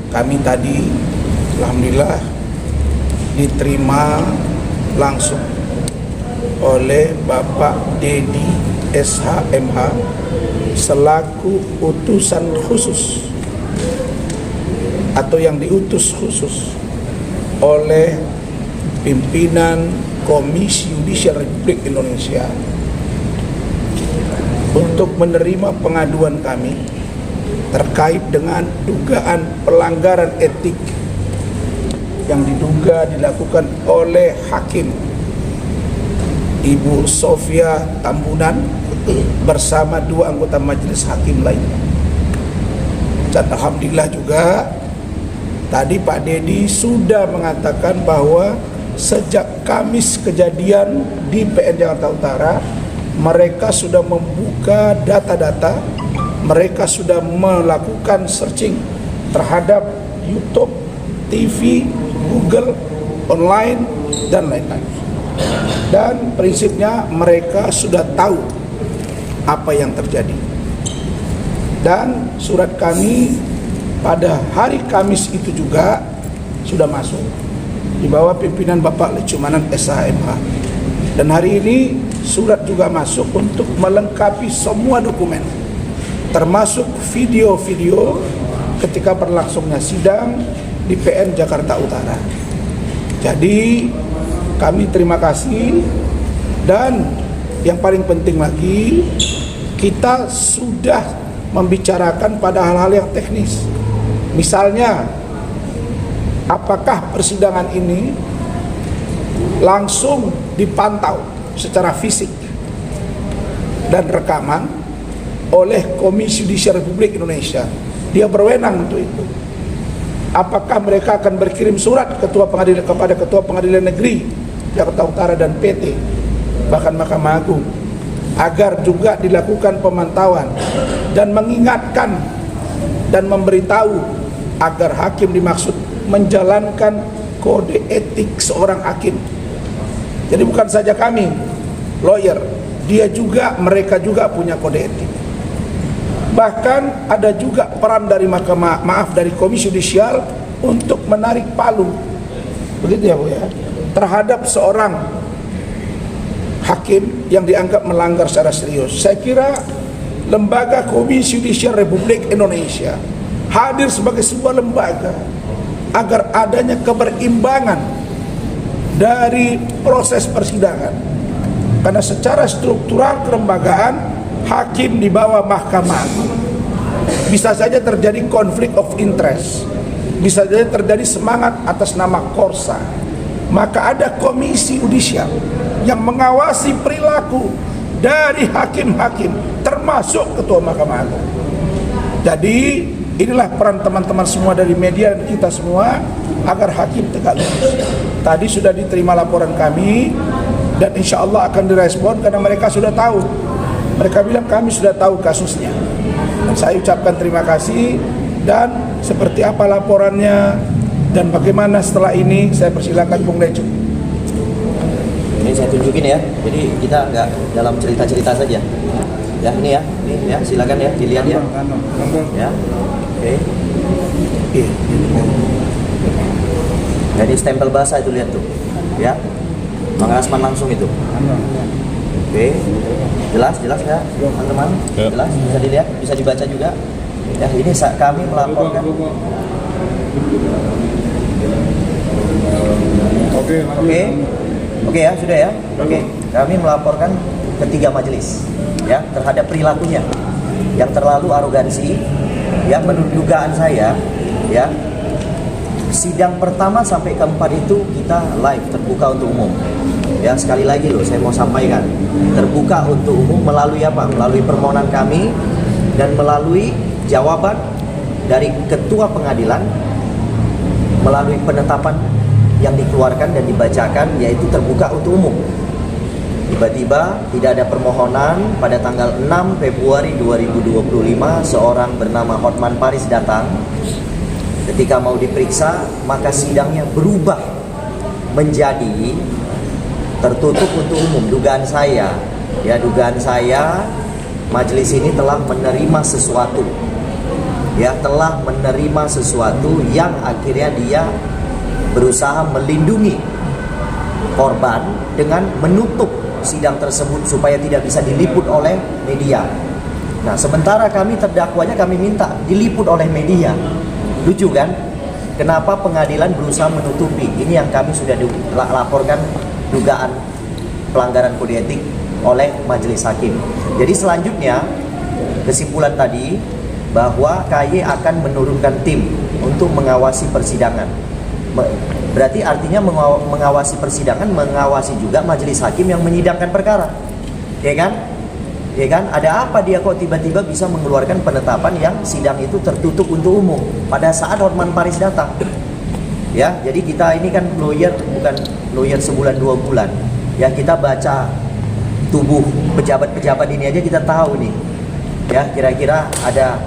Kami tadi alhamdulillah diterima langsung oleh Bapak Dedi SHMH selaku utusan khusus atau yang diutus khusus oleh pimpinan Komisi Yudisial Republik Indonesia untuk menerima pengaduan kami terkait dengan dugaan pelanggaran etik yang diduga dilakukan oleh Hakim Ibu Sofia Tambunan bersama 2 anggota majelis hakim lainnya. Dan alhamdulillah juga tadi Pak Dedi sudah mengatakan bahwa sejak Kamis kejadian di PN Jakarta Utara, mereka sudah membuka data-data, mereka sudah melakukan searching terhadap YouTube, TV, Google, online, dan lain-lain. Dan prinsipnya mereka sudah tahu apa yang terjadi. Dan surat kami pada hari Kamis itu juga sudah masuk di bawah pimpinan Bapak Lecumanan SHMH. Dan hari ini surat juga masuk untuk melengkapi semua dokumen, termasuk video-video ketika berlangsungnya sidang di PN Jakarta Utara. Jadi kami terima kasih, dan yang paling penting lagi kita sudah membicarakan pada hal-hal yang teknis. Misalnya, apakah persidangan ini langsung dipantau secara fisik dan rekaman oleh Komisi Yudisial Republik Indonesia? Dia berwenang untuk itu. Apakah mereka akan berkirim surat kepada Ketua Pengadilan Negeri Jakarta Utara dan PT, bahkan Mahkamah Agung, agar juga dilakukan pemantauan dan mengingatkan dan memberitahu agar hakim dimaksud menjalankan kode etik seorang hakim. Jadi bukan saja kami, lawyer, mereka juga punya kode etik. Bahkan ada juga peran dari dari Komisi Yudisial untuk menarik palu, begitu ya Bu ya, terhadap seorang hakim yang dianggap melanggar secara serius. Saya kira lembaga Komisi Yudisial Republik Indonesia hadir sebagai sebuah lembaga agar adanya keberimbangan dari proses persidangan. Karena secara struktural kelembagaan, hakim di bawah Mahkamah Agung, bisa saja terjadi konflik of interest, bisa saja terjadi semangat atas nama Korsa. Maka ada Komisi Yudisial yang mengawasi perilaku dari hakim-hakim, termasuk Ketua Mahkamah Agung. Jadi inilah peran teman-teman semua dari media dan kita semua agar hakim tegak lurus. Tadi sudah diterima laporan kami dan insya Allah akan direspon karena mereka sudah tahu. Mereka bilang kami sudah tahu kasusnya. Dan saya ucapkan terima kasih, dan seperti apa laporannya dan bagaimana setelah ini saya persilakan Bung Lecu. Ini saya tunjukin ya. Jadi kita nggak dalam cerita-cerita saja. Ya ini ya, silakan ya dilihat ya. Ya. Oke. Jadi stempel basah itu lihat tuh. Ya. Bang Rasman langsung itu. Oke. Jelas ya, teman-teman. Jelas, bisa dilihat, bisa dibaca juga. Ya, ini kami melaporkan. Oke ya, sudah ya. Oke, kami melaporkan ketiga majelis ya terhadap perilakunya yang terlalu arogansi. Ya, menurut dugaan saya ya, sidang pertama sampai keempat itu kita live terbuka untuk umum. Ya, sekali lagi loh saya mau sampaikan, terbuka untuk umum melalui apa? Melalui permohonan kami dan melalui jawaban dari ketua pengadilan, melalui penetapan yang dikeluarkan dan dibacakan, yaitu terbuka untuk umum. Tiba-tiba tidak ada permohonan. Pada tanggal 6 Februari 2025 seorang bernama Hotman Paris datang. Ketika mau diperiksa, maka sidangnya berubah menjadi tertutup untuk umum. Dugaan saya majelis ini telah menerima sesuatu, telah menerima sesuatu yang akhirnya dia berusaha melindungi korban dengan menutup sidang tersebut supaya tidak bisa diliput oleh media. Nah, sementara kami terdakwanya kami minta diliput oleh media. Lucu kan? Kenapa pengadilan berusaha menutupi? Ini yang kami sudah laporkan dugaan pelanggaran kode etik oleh majelis hakim. Jadi selanjutnya kesimpulan tadi bahwa KY akan menurunkan tim untuk mengawasi persidangan. Berarti artinya mengawasi persidangan, mengawasi juga majelis hakim yang menyidangkan perkara. Ya kan? Ada apa dia kok tiba-tiba bisa mengeluarkan penetapan yang sidang itu tertutup untuk umum pada saat Hotman Paris datang? Ya, jadi kita ini kan lawyer, bukan lawyer sebulan 2 bulan. Ya, kita baca tubuh pejabat-pejabat ini aja kita tahu nih. Ya, kira-kira ada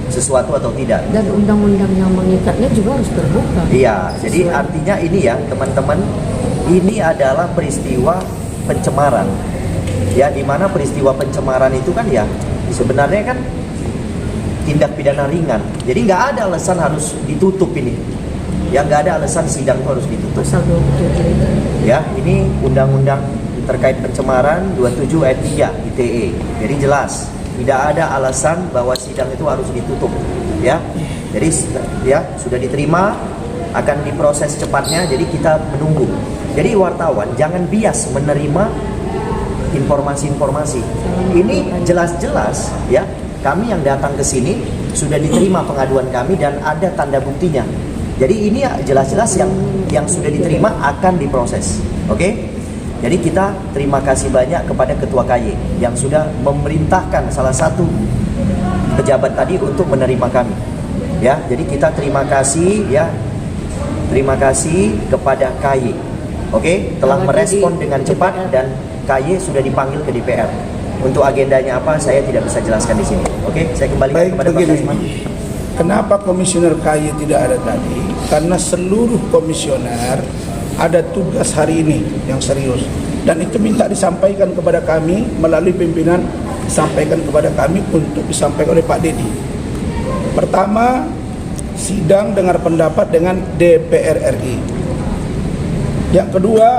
sesuatu atau tidak. Dan undang-undang yang mengikatnya juga harus terbuka. Iya, jadi artinya ini ya teman-teman, ini adalah peristiwa pencemaran. Ya, di mana peristiwa pencemaran itu kan ya sebenarnya kan tindak pidana ringan. Jadi nggak ada alasan harus ditutup ini. Ya, nggak ada alasan sidang itu harus ditutup. Pasal 27. Ya, ini undang-undang terkait pencemaran 27 ayat 3 ITE. Jadi jelas tidak ada alasan bahwa sidang itu harus ditutup. Ya, jadi ya sudah diterima, akan diproses cepatnya. Jadi kita menunggu. Jadi wartawan jangan bias menerima informasi-informasi. Ini jelas-jelas ya, kami yang datang ke sini sudah diterima pengaduan kami dan ada tanda buktinya. Jadi ini jelas-jelas yang sudah diterima akan diproses. Oke? Jadi kita terima kasih banyak kepada Ketua KY yang sudah memerintahkan salah satu pejabat tadi untuk menerima kami. Ya, jadi kita terima kasih ya. Terima kasih kepada KY. Oke, telah merespon dengan cepat dan KY sudah dipanggil ke DPR. Untuk agendanya apa saya tidak bisa jelaskan di sini. Oke, saya kembalikan kepada Pak Kasman. Kenapa komisioner KY tidak ada tadi? Karena seluruh komisioner ada tugas hari ini yang serius, dan itu minta disampaikan kepada kami melalui pimpinan, disampaikan kepada kami untuk disampaikan oleh Pak Dedi. Pertama, sidang dengar pendapat dengan DPR RI. Yang kedua,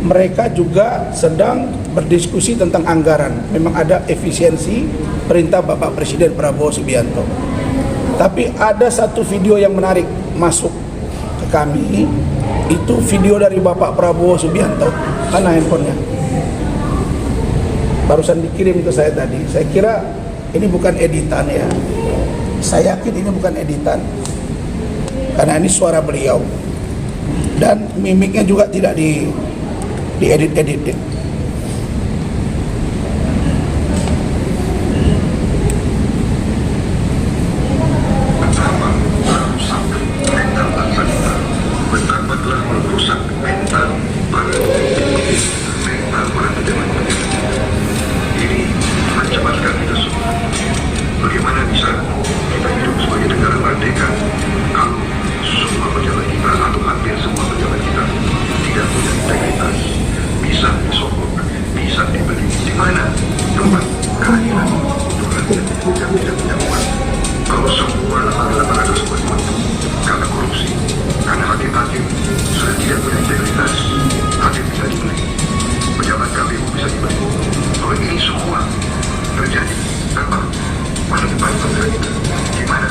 mereka juga sedang berdiskusi tentang anggaran. Memang ada efisiensi perintah Bapak Presiden Prabowo Subianto. Tapi ada satu video yang menarik masuk ke kami. Itu video dari Bapak Prabowo Subianto, mana handphonenya? Barusan dikirim ke saya tadi. Saya kira ini bukan editan ya. Saya yakin ini bukan editan, karena ini suara beliau. Dan mimiknya juga tidak diedit-edit. Kalau semua lembaga-lembaga tersebut karena korupsi, karena hakim-hakim sudah tidak berintegritas, hakim bisa dibeli, pejabat KPU bisa dibeli. Kalau ini semua terjadi tanpa masa depan bangsa kita, gimana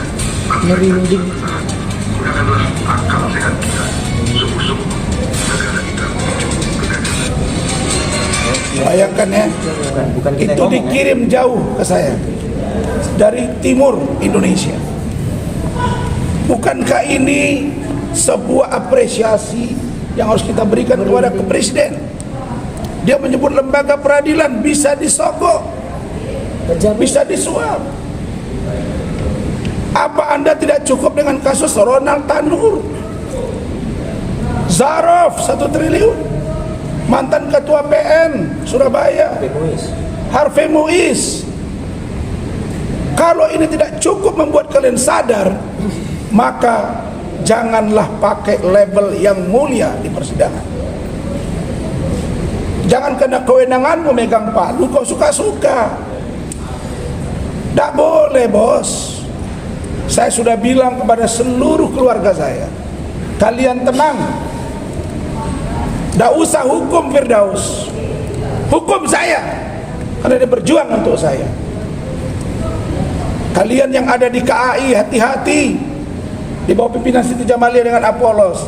bangsa kita bertahan? Gunakanlah akal sehat kita, sungguh-sungguh negara kita menuju kegagalan. Bayangkan ya, Bukan kita itu ngomong, dikirim jauh ke saya dari timur Indonesia. Bukankah ini sebuah apresiasi yang harus kita berikan kepada Presiden? Dia menyebut lembaga peradilan bisa disogok, bisa disuap. Apa Anda tidak cukup dengan kasus Ronald Tanur, Zarof 1 triliun, mantan ketua PN Surabaya Harvey Muiz? Kalau ini tidak cukup membuat kalian sadar, maka janganlah pakai label yang mulia di persidangan. Jangan kena kewenanganmu megang palu kau suka-suka. Tidak boleh, bos. Saya sudah bilang kepada seluruh keluarga saya, kalian tenang. Tidak usah hukum Firdaus, hukum saya, karena dia berjuang untuk saya. Kalian yang ada di KAI, hati-hati. Di bawah pimpinan Siti Jamalia dengan Apolos,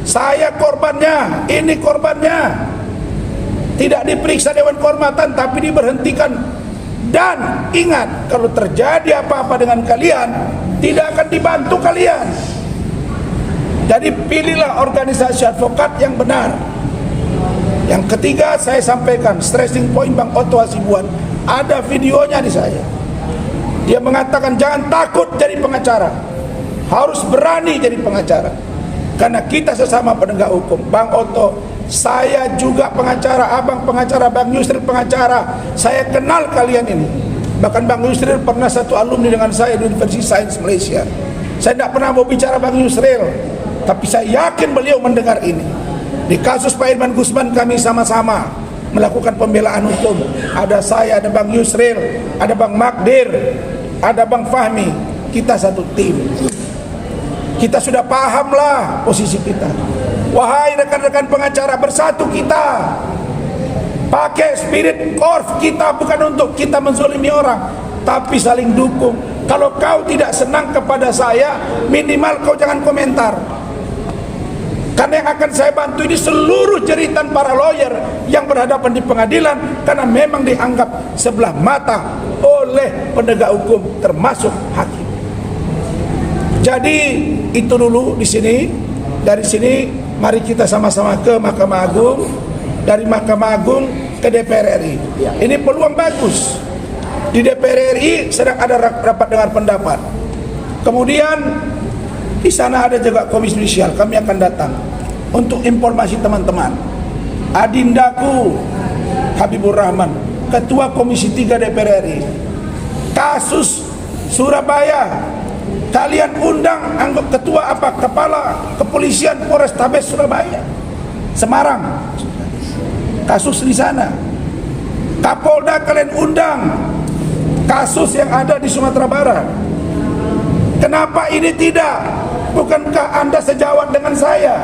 saya korbannya, ini korbannya. Tidak diperiksa Dewan Kehormatan, tapi diberhentikan. Dan ingat, kalau terjadi apa-apa dengan kalian, tidak akan dibantu kalian. Jadi pilihlah organisasi advokat yang benar. Yang ketiga, saya sampaikan stressing point Bang Otto Hasibuan, ada videonya di saya. Dia mengatakan jangan takut jadi pengacara, harus berani jadi pengacara, karena kita sesama penegak hukum. Bang Otto, saya juga pengacara, abang pengacara, Bang Yusril pengacara. Saya kenal kalian ini. Bahkan Bang Yusril pernah satu alumni dengan saya di Universitas Sains Malaysia. Saya tidak pernah mau bicara Bang Yusril, tapi saya yakin beliau mendengar ini. Di kasus Pak Irman Gusman kami sama-sama melakukan pembelaan hukum. Ada saya, ada Bang Yusril, ada Bang Magdir, ada Bang Fahmi. Kita satu tim. Kita sudah pahamlah posisi kita. Wahai rekan-rekan pengacara, bersatu kita. Pakai spirit korf kita, bukan untuk kita menzolimi orang, tapi saling dukung. Kalau kau tidak senang kepada saya, minimal kau jangan komentar. Karena yang akan saya bantu ini seluruh jeritan para lawyer yang berhadapan di pengadilan, karena memang dianggap sebelah mata oleh penegak hukum termasuk hakim. Jadi itu dulu di sini. Dari sini mari kita sama-sama ke Mahkamah Agung, dari Mahkamah Agung ke DPR RI. Ini peluang bagus. Di DPR RI sedang ada rapat dengar pendapat. Kemudian di sana ada juga Komisi Judisial, kami akan datang. Untuk informasi teman-teman, adindaku Habibur Rahman, Ketua Komisi 3 DPR RI, kasus Surabaya, kalian undang anggota ketua kepala kepolisian Polrestabes Surabaya, Semarang, kasus di sana. Kapolda kalian undang, kasus yang ada di Sumatera Barat. Kenapa ini tidak? Bukankah Anda sejawat dengan saya?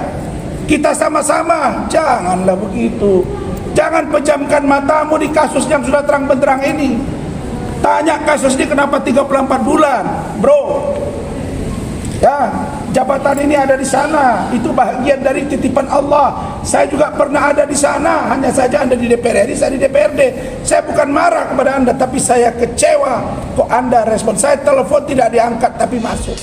Kita sama-sama, janganlah begitu. Jangan pejamkan matamu di kasus yang sudah terang benderang ini. Tanya kasus ini kenapa 34 bulan, bro. Ya, jabatan ini ada di sana, itu bagian dari titipan Allah. Saya juga pernah ada di sana, hanya saja Anda di DPR RI, saya di DPRD. Saya bukan marah kepada Anda, tapi saya kecewa kok Anda respon. Saya telepon tidak diangkat, tapi masuk.